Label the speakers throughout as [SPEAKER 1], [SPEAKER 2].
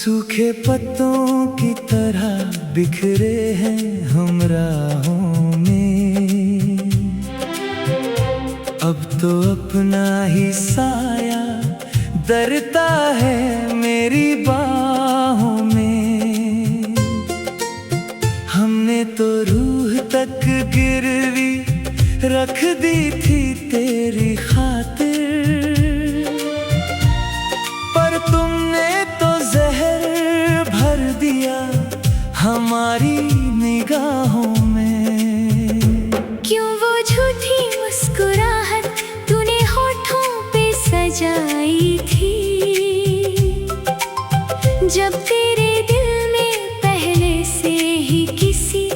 [SPEAKER 1] सूखे पत्तों की तरह बिखरे हैं हम राहों में। अब तो अपना ही साया दरता है मेरी बाहों में। हमने तो रूह तक गिरवी रख दी थी तेरी खातिर, पर तुमने तो जहर भर दिया हमारी निगाहों में।
[SPEAKER 2] क्यों वो झूठी मुस्कुराहट तूने होठों पे सजाई थी, जब तेरे दिल में पहले से ही किसी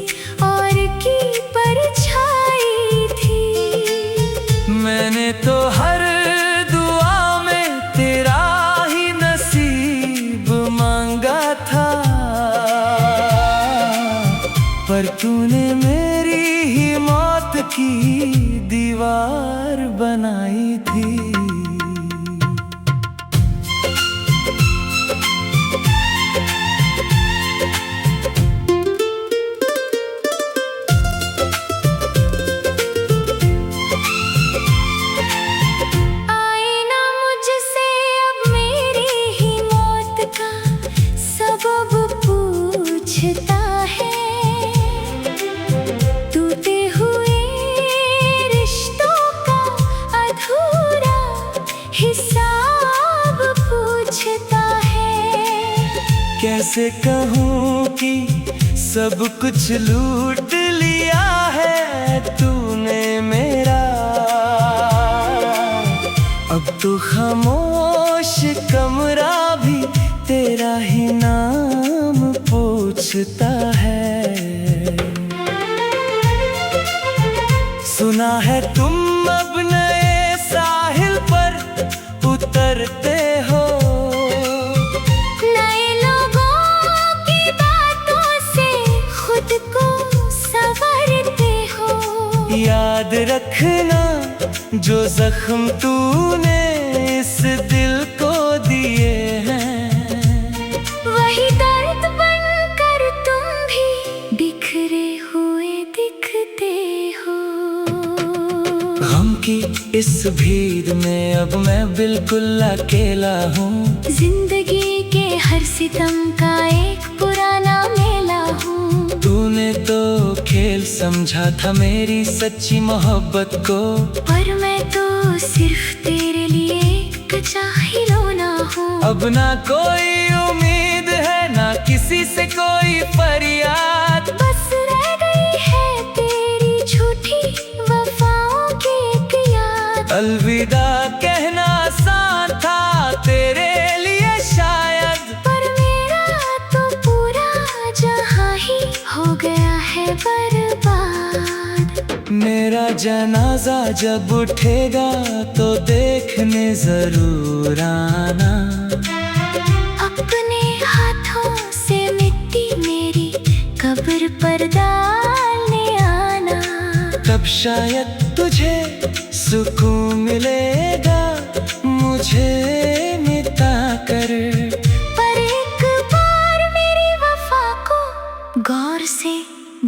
[SPEAKER 2] और की परछाई थी।
[SPEAKER 1] मैंने तो हर दुआ में तेरा ही नसीब मांगा था, पर तूने मेरी ही मौत की दीवार बनाई थी। कैसे कहूँ कि सब कुछ लूट लिया है तूने मेरा। अब तो खामोश कमरा भी तेरा ही नाम पूछता है। सुना है तुम अब नए साहिल पर उतरते हो, याद रखना जो जख्म तूने इस दिल को दिए हैं,
[SPEAKER 2] वही दर्द बनकर तुम भी बिखरे हुए दिखते हो।
[SPEAKER 1] गम की इस भीड़ में अब मैं बिल्कुल अकेला हूँ।
[SPEAKER 2] जिंदगी के हर सितम का एक पुराना मेला हूँ।
[SPEAKER 1] तूने तो खेल समझा था मेरी सच्ची मोहब्बत को,
[SPEAKER 2] पर मैं तो सिर्फ तेरे लिए कच्चा खिलौना हूँ।
[SPEAKER 1] अब ना कोई उम्मीद है ना किसी से कोई फरियाद,
[SPEAKER 2] बस रह गई है तेरी झूठी वफाओं की एक याद।
[SPEAKER 1] अलविदा कहना आसान था तेरे लिए शायद,
[SPEAKER 2] पर मेरा तो पूरा जहां ही हो गया है बर्बाद।
[SPEAKER 1] मेरा जनाजा जब उठेगा तो देखने जरूर आना।
[SPEAKER 2] अपने हाथों से मिट्टी मेरी कब्र पर डालने आना।
[SPEAKER 1] तब शायद तुझे सुकून मिलेगा मुझे मिटा कर।
[SPEAKER 2] पर एक बार मेरी वफा को गौर से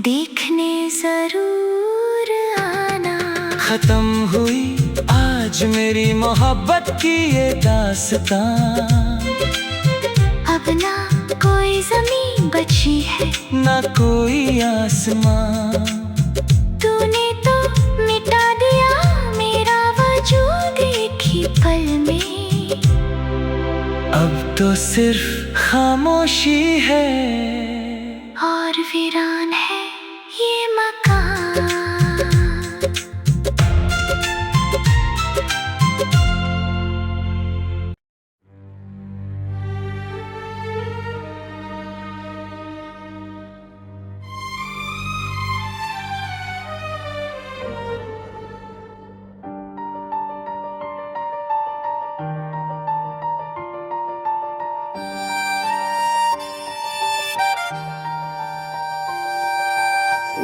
[SPEAKER 2] देखने जरूर आना।
[SPEAKER 1] खत्म हुई आज मेरी मोहब्बत की ये दास्तां,
[SPEAKER 2] अब ना कोई जमीन बची है
[SPEAKER 1] ना कोई आसमां।
[SPEAKER 2] तूने तो मिटा दिया मेरा वजूद एक ही पल में।
[SPEAKER 1] अब तो सिर्फ खामोशी है
[SPEAKER 2] और वीरान है ये मकान।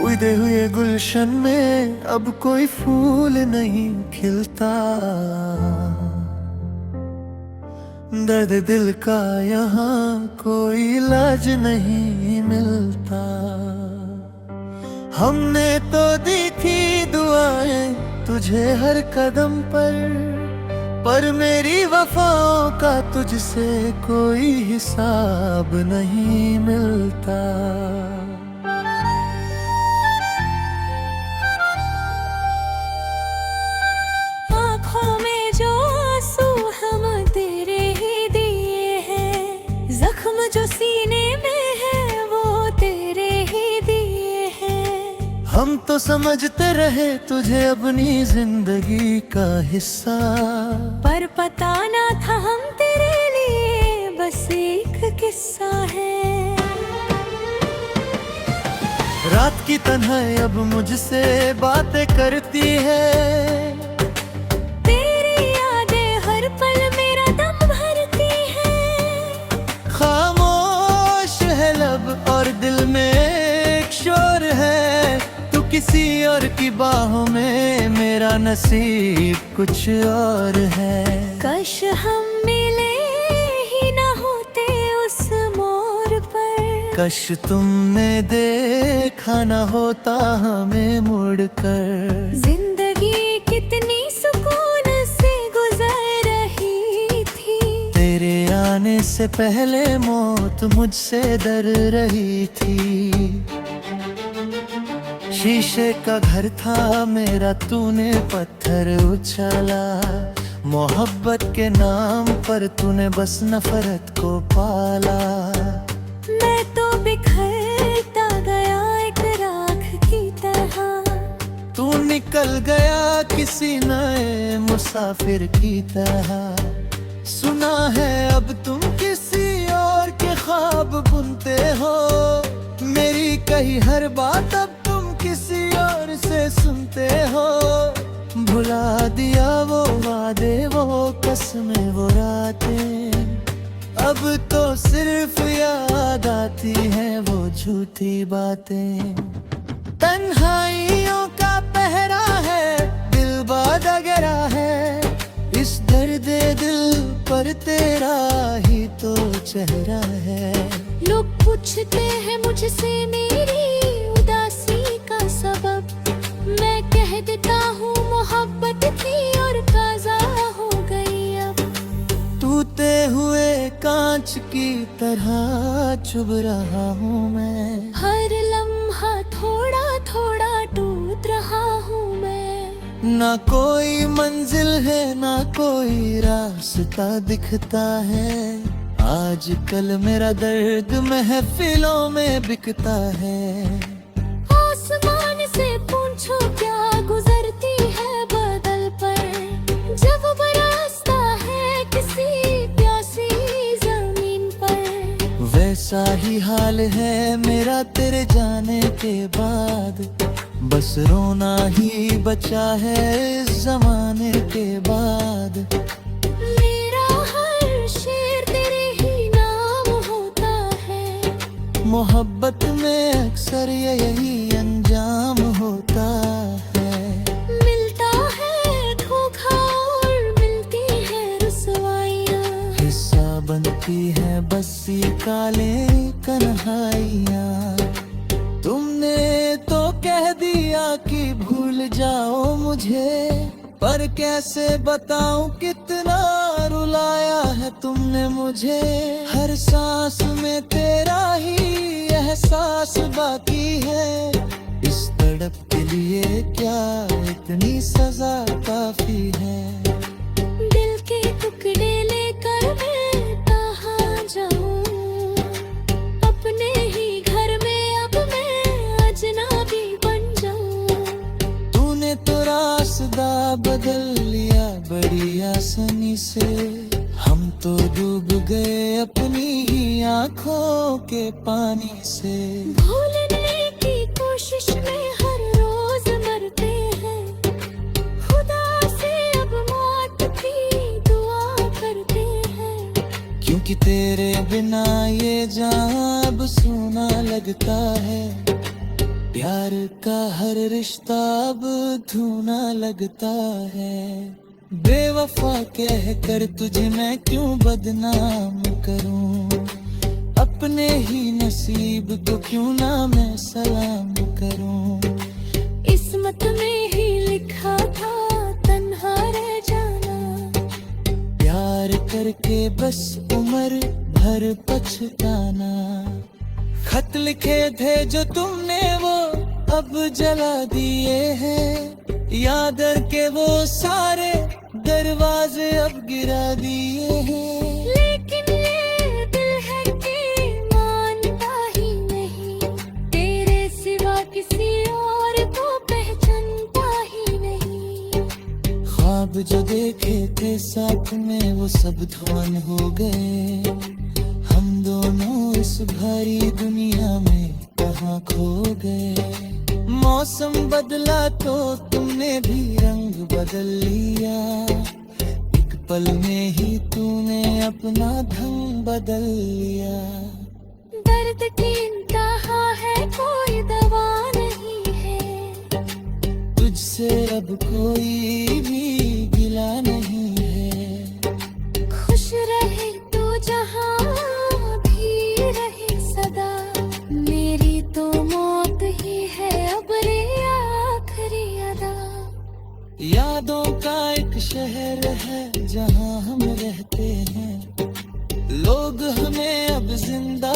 [SPEAKER 1] उड़े हुए गुलशन में अब कोई फूल नहीं खिलता, दर्द दिल का यहाँ कोई इलाज नहीं मिलता। हमने तो दी थी दुआएं तुझे हर कदम पर मेरी वफाओं का तुझसे कोई हिसाब नहीं मिलता।
[SPEAKER 2] आँखों में जो आंसू हम तेरे ही दिए हैं, जख्म जो सीने में है वो तेरे ही दिए हैं।
[SPEAKER 1] हम तो समझते रहे तुझे अपनी जिंदगी का हिस्सा,
[SPEAKER 2] पर पता ना था हम तेरे लिए बस एक किस्सा है।
[SPEAKER 1] रात की तन्हाई अब मुझसे बातें करती है,
[SPEAKER 2] तेरी यादें हर पल मेरा दम भरती है।
[SPEAKER 1] खामोश है लब और दिल में एक शोर है, तू किसी और की बाहों में, मेरा नसीब कुछ और है।
[SPEAKER 2] काश हम मिले ही ना होते उस मोड़ पर,
[SPEAKER 1] काश तुमने देखा न होता हमें मुड़कर।
[SPEAKER 2] जिंदगी कितनी सुकून से गुजर रही थी,
[SPEAKER 1] तेरे आने से पहले मौत मुझसे डर रही थी। शीशे का घर था मेरा, तूने पत्थर उछाला, मोहब्बत के नाम पर तूने बस नफरत को पाला।
[SPEAKER 2] मैं तो बिखरता गया एक राख की तरह,
[SPEAKER 1] तू निकल गया किसी नए मुसाफिर की तरह। सुना है अब तुम किसी और के ख्वाब बुनते हो, मेरी कही हर बात अब तुम किसी और से सुनते हो। भुला दिया वो वादे, वो कसमें, वो रातें, अब तो सिर्फ याद आती है वो झूठी बातें। तन्हाइयों का पहरा है, दिल बादगरा है, इस दर्द दिल पर तेरा ही तो चेहरा है।
[SPEAKER 2] लोग पूछते हैं मुझसे मेरी उदासी का सबब, मैं कह देता हूँ मोहब्बत थी और काज़ा हो गई अब।
[SPEAKER 1] टूटे हुए कांच की तरह चुभ रहा हूँ मैं,
[SPEAKER 2] हर लम्हा थोड़ा थोड़ा टूट रहा हूँ मैं।
[SPEAKER 1] ना कोई मंजिल है ना कोई रास्ता दिखता है, आजकल मेरा दर्द महफिलों में बिकता है।
[SPEAKER 2] आसमान से पूछो क्या गुजरती है बादल पर, जब बरसता है किसी प्यासी जमीन पर।
[SPEAKER 1] वैसा ही हाल है मेरा तेरे जाने के बाद, बस रोना ही बचा है इस जमाने के बाद।
[SPEAKER 2] मेरा हर शेर तेरे ही नाम होता है,
[SPEAKER 1] मोहब्बत में अक्सर यही अंजाम होता है।
[SPEAKER 2] मिलता है धोखा और मिलती है रुसवाइयाँ,
[SPEAKER 1] हिस्सा बनती है बस ये काले कन्हैया। तुमने तो कह दिया कि भूल जाओ मुझे, पर कैसे बताऊं कितना रुलाया है तुमने मुझे। हर सांस में तेरा ही एहसास बाकी है, इस तड़प के लिए क्या इतनी सजा काफी है।
[SPEAKER 2] दिल के टुकड़े लेकर मैं कहाँ जाऊं, अपने ही घर में अब मैं अजनबी बन जाऊं।
[SPEAKER 1] तूने तो रास्ता बदल लिया बड़ी आसानी से, हम तो डूब गए अपनी ही आंखों के पानी से।
[SPEAKER 2] भूलने की कोशिश में हर रोज मरते हैं, खुदा से अब मौत की दुआ करते हैं।
[SPEAKER 1] क्योंकि तेरे बिना ये जान अब सूना लगता है, प्यार का हर रिश्ता अब धूना लगता है। बेवफा कह कर तुझे मैं क्यों बदनाम करूं, अपने ही नसीब को क्यों ना मैं सलाम करूं।
[SPEAKER 2] किस्मत में ही लिखा था तन्हा रह जाना,
[SPEAKER 1] प्यार करके बस उम्र भर पछताना। खत लिखे थे जो तुमने वो अब जला दिए हैं, याद करके वो सारे दरवाजे अब गिरा दिए हैं।
[SPEAKER 2] लेकिन ये दिल है कि मानता ही नहीं, तेरे सिवा किसी और को पहचानता ही नहीं।
[SPEAKER 1] ख्वाब जो देखे थे साथ में वो सब धुआं हो गए, हम दोनों इस भारी दुनिया में कहाँ खो गए। मौसम बदला तो तुमने भी रंग बदल लिया, एक पल में ही तूने अपना ढंग बदल लिया।
[SPEAKER 2] दर्द की इंतहा है कोई दवा नहीं है,
[SPEAKER 1] तुझसे अब कोई भी गिला नहीं है।
[SPEAKER 2] खुश रहे तू जहाँ भी रहे सदा, मेरी तो मौत ही है अब रे आखिरी अदा।
[SPEAKER 1] यादों का एक शहर है जहाँ हम रहते हैं, लोग हमें अब जिंदा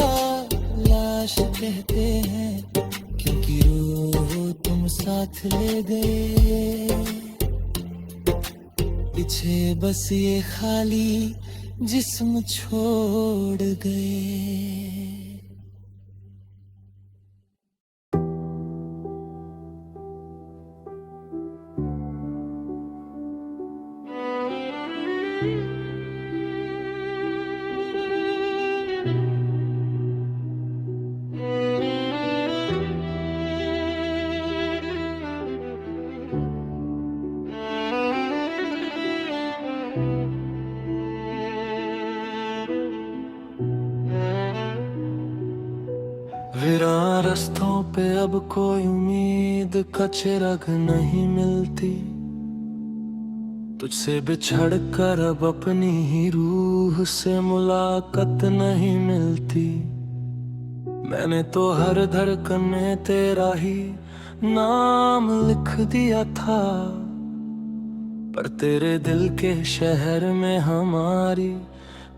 [SPEAKER 1] लाश कहते हैं, क्योंकि रो तुम साथ ले गए। पीछे बस ये खाली जिस्म छोड़ गए। वीरान रास्तों पे अब कोई उम्मीद का चिराग नहीं मिलती, तुझसे बिछड़ कर अब अपनी ही रूह से मुलाकात नहीं मिलती। मैंने तो हर धड़कन में तेरा ही नाम लिख दिया था, पर तेरे दिल के शहर में हमारी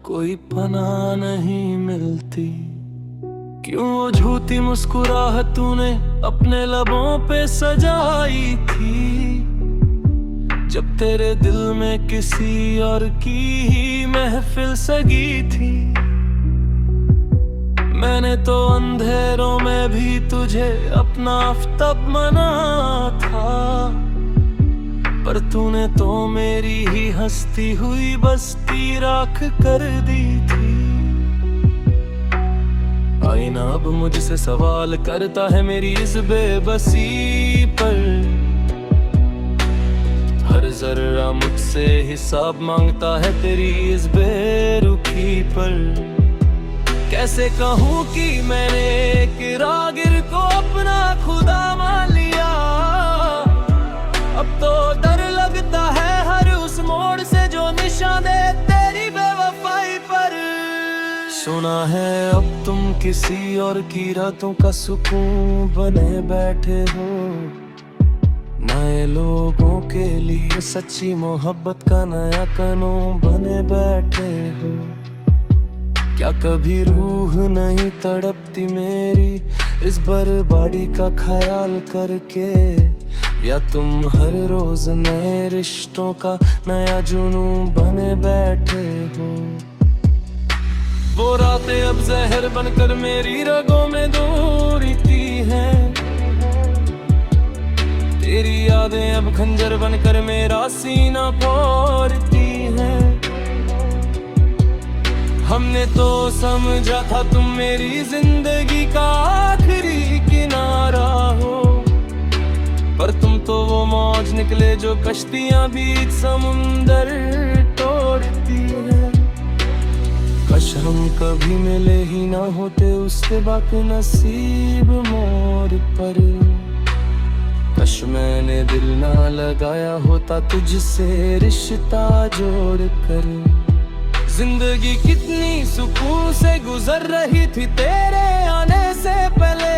[SPEAKER 1] कोई पनाह नहीं मिलती। क्यों वो झूठी मुस्कुराहट तूने अपने लबों पे सजाई थी, जब तेरे दिल में किसी और की ही महफिल सगी थी। मैंने तो अंधेरों में भी तुझे अपना आफ्ताब माना था, पर तूने तो मेरी ही हंसती हुई बस्ती राख कर दी थी। आईना अब मुझसे सवाल करता है मेरी इस बेबसी पर, हर जर्रा मुझसे हिसाब मांगता है तेरी इस बेरुखी पर। कैसे कहूँ कि मैंने एक रागिर को अपना खुदा मान लिया, अब तो डर लगता है हर उस मोड़ से जो निशान दे तेरी बेवफाई पर। सुना है अब तुम किसी और की रातों का सुकून बने बैठे हो, नए लोगों के लिए सच्ची मोहब्बत का नया कानून बने बैठे हो। क्या कभी रूह नहीं तड़पती मेरी इस बर्बादी का ख्याल करके, या तुम हर रोज नए रिश्तों का नया जुनून बने बैठे हो। वो रातें अब जहर बनकर मेरी रगों में दौड़ती हैं, तेरी यादें अब खंजर बनकर मेरा सीना फोड़ती हैं। हमने तो समझा था तुम मेरी जिंदगी का आखिरी किनारा हो, पर तुम तो वो मौज निकले जो कश्तियां बीच समुंदर तोड़ती हैं। काश हम कभी मिले ही ना होते उसके बाकी नसीब मोड़ पर। कश मैंने दिल ना लगाया होता तुझसे रिश्ता जोड़ कर। जिंदगी कितनी सुकून से गुजर रही थी तेरे आने से पहले।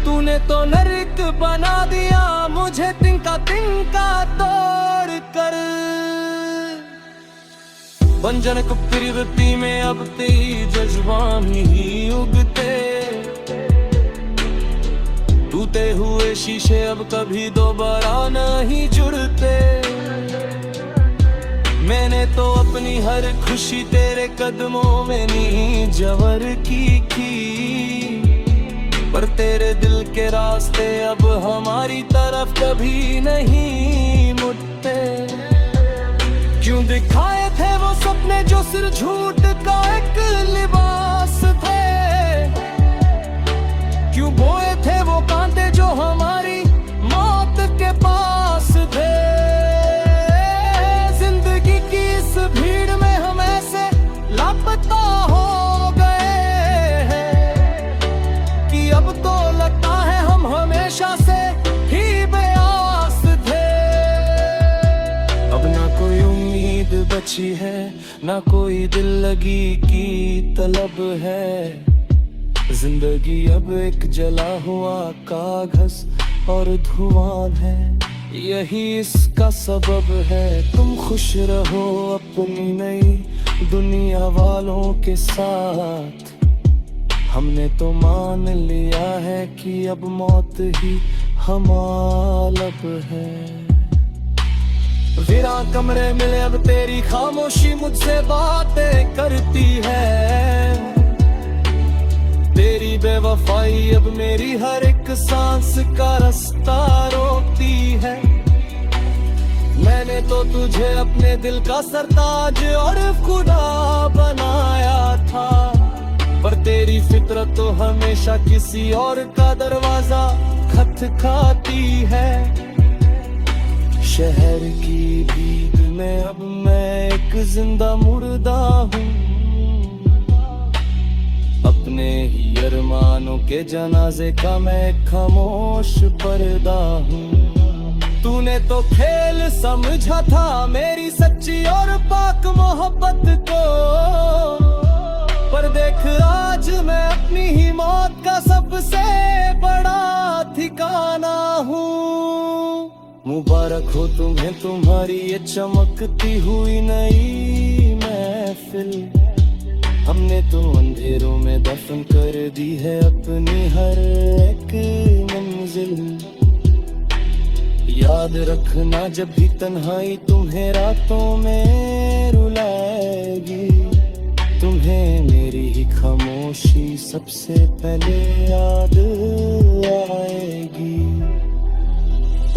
[SPEAKER 1] तूने तो नरक बना दिया मुझे तिनका तिनका तोड़ कर। बंजन को प्रवृत्ति में अब तेरी जज्बानी ही उगते। टूटे हुए शीशे अब कभी दोबारा नहीं जुड़ते। मैंने तो अपनी हर खुशी तेरे कदमों में नीजवर की। पर तेरे दिल के रास्ते अब हमारी तरफ कभी नहीं मुड़ते। क्यों दिखाए थे वो सपने जो सिर्फ झूठ का एक लिबास थे। क्यों बोए थे वो कांटे जो हमारी मौत के पास थे। जिंदगी की इस भीड़ में हम ऐसे लापता हो गए हैं कि अब तो लगता है हम हमेशा से ही बेआस थे। अब ना कोई उम्मीद बची है ना कोई दिल लगी की तलब है। जिंदगी अब एक जला हुआ कागज और धुआं है। यही इसका सबब है। तुम खुश रहो अपनी नई दुनिया वालों के साथ। हमने तो मान लिया है कि अब मौत ही हमारा लब है। वीरां कमरे मिले अब तेरी खामोशी मुझसे बातें करती है। तेरी बेवफाई अब मेरी हर एक सांस का रास्ता रोकती है। मैंने तो तुझे अपने दिल का सरताज और खुदा बनाया था। पर तेरी फितरत तो हमेशा किसी और का दरवाजा खटखटाती है। शहर की भीड़ में अब मैं एक जिंदा मुर्दा हूँ। अपने ही अरमानों के जनाजे का मैं खामोश पर्दा हूँ। तूने तो खेल समझा था मेरी सच्ची और पाक मोहब्बत को। पर देख आज मैं अपनी ही मौत का सबसे बड़ा ठिकाना हूँ। मुबारक हो तुम्हें तुम्हारी ये चमकती हुई नई महफिल। हमने तो अंधेरों में दफन कर दी है अपनी हर एक मंजिल। याद रखना जब भी तन्हाई तुम्हें रातों में रुलाएगी। तुम्हें मेरी ही खामोशी सबसे पहले याद आएगी।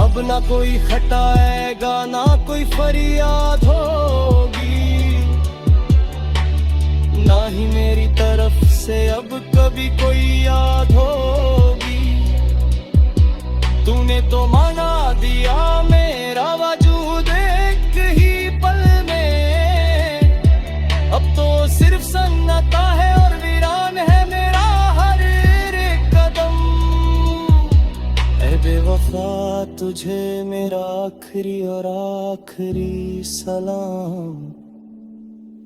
[SPEAKER 1] अब ना कोई खटाएगा ना कोई फरियाद होगी। ना ही मेरी तरफ से अब कभी कोई याद होगी। तूने तो मांगा दिया मेरा वजूद एक ही पल में। अब तो सिर्फ सन्नाटा है और वीरान है मेरा हर एक कदम। ऐ बेवफा तुझे मेरा आखिरी और आखिरी सलाम।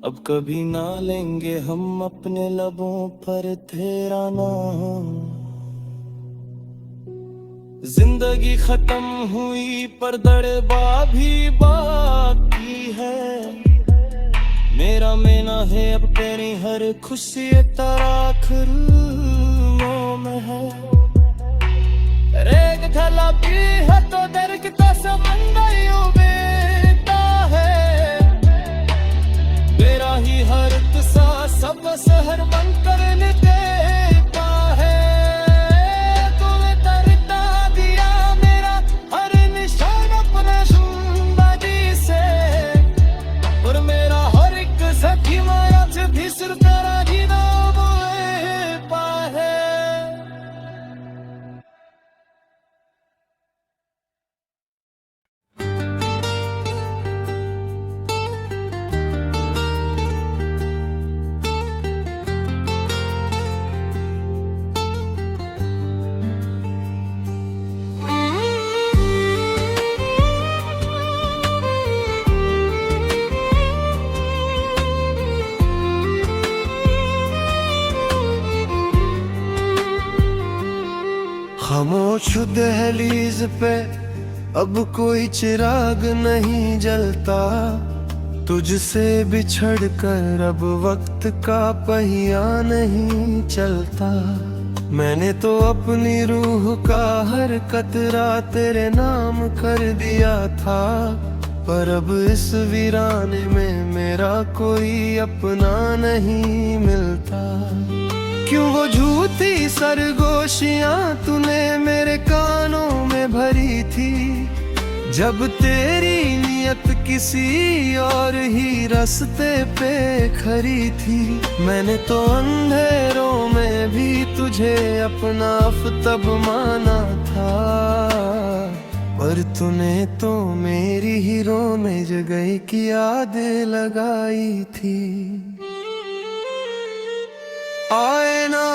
[SPEAKER 1] अब कभी ना लेंगे हम अपने लबों पर तेरा नाम। जिंदगी खत्म हुई पर दड़बा भी बाकी है। मेरा मेना है अब तेरी हर खुशी तराखुरों में है। रेग थला भी है तो दर्द का समंदर उबेता है। मेरा ही हर किस्सा सब सहर बन कर देता है। तूने तरता दिया मेरा हर निशान अपने जिंदगी से। और मेरा हर एक सखी माया से भी सिर तेरा जीना पा है। खामोश दहलीज पे अब कोई चिराग नहीं जलता, तुझसे बिछड़ कर अब वक्त का पहिया नहीं चलता। मैंने तो अपनी रूह का हर कतरा तेरे नाम कर दिया था, पर अब इस वीराने में मेरा कोई अपना नहीं मिलता। क्यों वो झूठी सरगोशियां तूने मेरे कानों में भरी थी, जब तेरी नियत किसी और ही रास्ते पे खड़ी थी। मैंने तो अंधेरों में भी तुझे अपना आफ्ताब माना था, पर तूने तो मेरी ही रोने जगह की याद लगाई थी। आए ना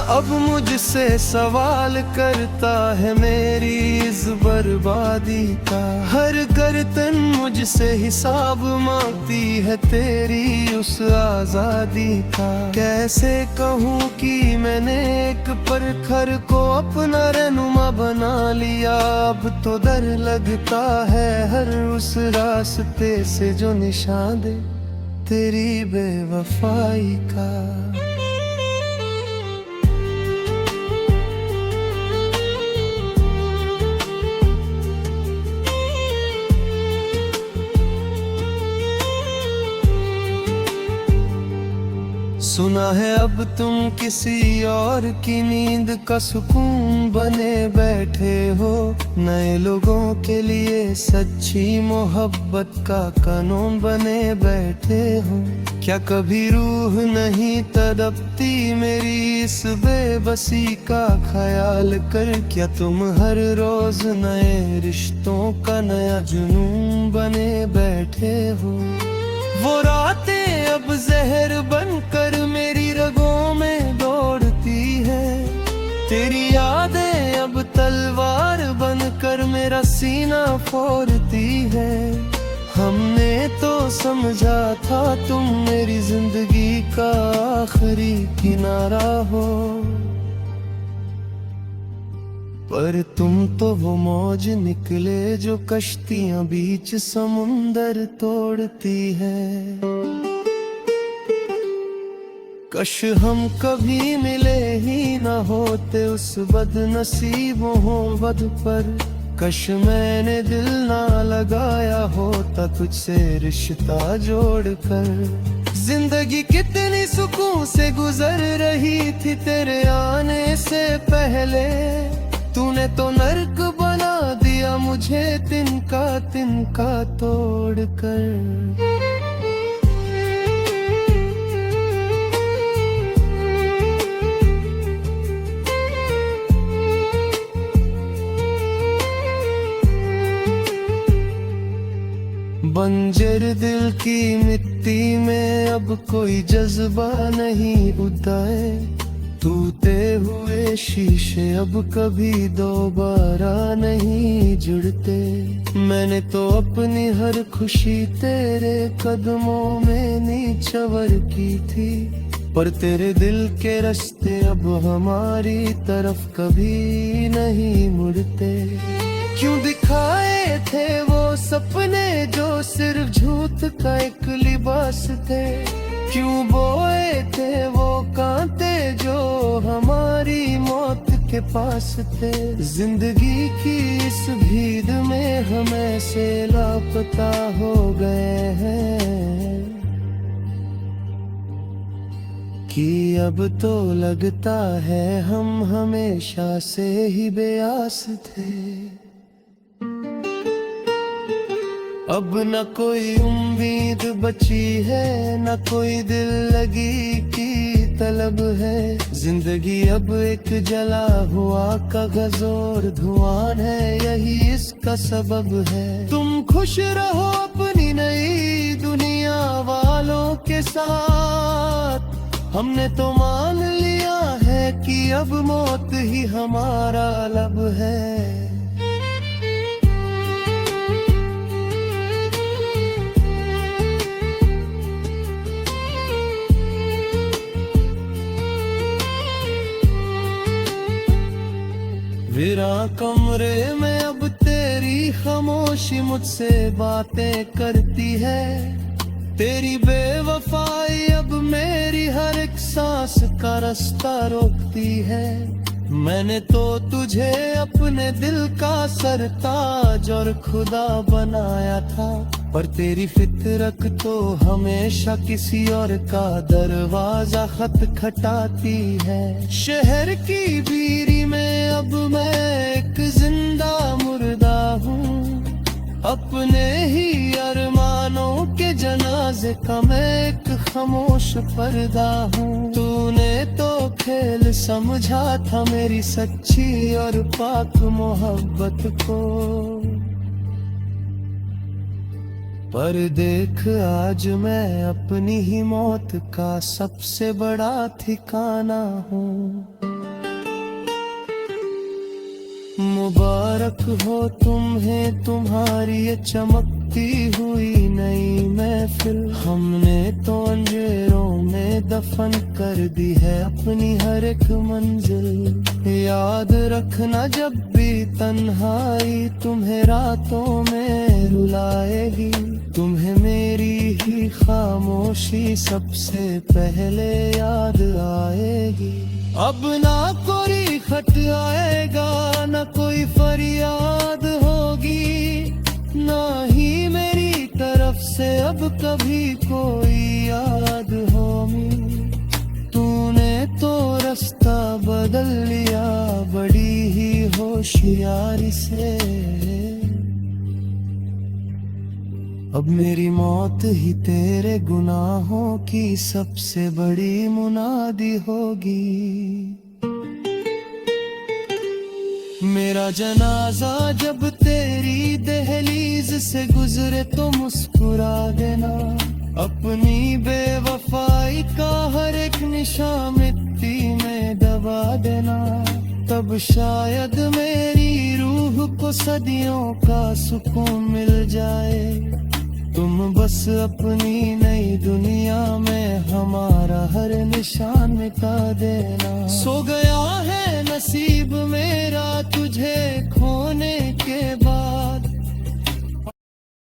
[SPEAKER 1] अब मुझसे सवाल करता है मेरी इस बर्बादी का, हर गर्दन मुझसे हिसाब मांगती है तेरी उस आजादी का। कैसे कहूँ कि मैंने एक पत्थर को अपना रहनुमा बना लिया, अब तो डर लगता है हर उस रास्ते से जो निशान दे तेरी बेवफाई का। सुना है अब तुम किसी और की नींद का सुकून बने बैठे हो, नए लोगों के लिए सच्ची मोहब्बत का कानून बने बैठे हो। क्या कभी रूह नहीं तड़पती मेरी इस बेबसी का ख्याल कर, क्या तुम हर रोज नए रिश्तों का नया जुनून बने बैठे हो। वो रातें अब जहर बनकर मेरी रगों में दौड़ती है, तेरी यादें अब तलवार बनकर मेरा सीना फोड़ती है। हमने तो समझा था तुम मेरी जिंदगी का आखिरी किनारा हो, पर तुम तो वो मौज निकले जो कश्तियां बीच समुंदर तोड़ती है। कश हम कभी मिले ही न होते उस बदनसीब मोहब्बत पर, कश मैंने दिल ना लगाया होता तुझसे रिश्ता जोड़कर। जिंदगी कितनी सुकून से गुजर रही थी तेरे आने से पहले, तूने तो नर्क बना दिया मुझे तिनका तिनका तोड़कर। बंजर दिल की मिट्टी में अब कोई जज्बा नहीं उदाए, टूटे हुए शीशे अब कभी दोबारा नहीं जुड़ते। मैंने तो अपनी हर खुशी तेरे कदमों में नीछवर की थी, पर तेरे दिल के रास्ते अब हमारी तरफ कभी नहीं मुड़ते। क्यों दिखाए थे वो सपने जो सिर्फ झूठ का एक लिबास थे, क्यों बोए थे वो कांटे जो हमारी मौत के पास थे। जिंदगी की इस भीड़ में हम ऐसे लापता हो गए हैं कि अब तो लगता है हम हमेशा से ही बेआस थे। अब न कोई उम्मीद बची है, न कोई दिल लगी की तलब है। जिंदगी अब एक जला हुआ कागज और धुआं है, यही इसका सबब है। तुम खुश रहो अपनी नई दुनिया वालों के साथ, हमने तो मान लिया है कि अब मौत ही हमारा लब है। विरा कमरे में अब तेरी खामोशी मुझसे बातें करती है। तेरी बेवफाई अब मेरी हर एक सांस का रास्ता रोकती है। मैंने तो तुझे अपने दिल का सरताज और खुदा बनाया था, पर तेरी फितरत तो हमेशा किसी और का दरवाजा खटखटाती है। शहर की बीरी में अब मैं एक जिंदा मुर्दा हूँ, अपने ही अरमानों के जनाजे का मैं एक खामोश पर्दा हूँ। तूने तो खेल समझा था मेरी सच्ची और पाक मोहब्बत को, पर देख आज मैं अपनी ही मौत का सबसे बड़ा ठिकाना हूँ। मुबारक हो तुम्हें तुम्हारी ये चमकती हुई नई महफिल। हमने तो अंधेरों में दफन कर दी है अपनी हर एक मंजिल। याद रखना जब भी तन्हाई तुम्हें रातों में रुलाएगी, तुम्हें मेरी ही खामोशी सबसे पहले याद आएगी। अब ना कोई खत आएगा, ना कोई फरियाद होगी, ना ही मेरी तरफ से अब कभी कोई याद होगी। तूने तो रास्ता बदल लिया बड़ी ही होशियारी से, अब मेरी मौत ही तेरे गुनाहों की सबसे बड़ी मुनादी होगी। मेरा जनाजा जब तेरी दहलीज से गुजरे तो मुस्कुरा देना, अपनी बेवफाई का हर एक निशान मिट्टी में दबा देना। तब शायद मेरी रूह को सदियों का सुकून मिल जाए। तुम बस अपनी नई दुनिया में हमारा हर निशान मिटा देना। सो गए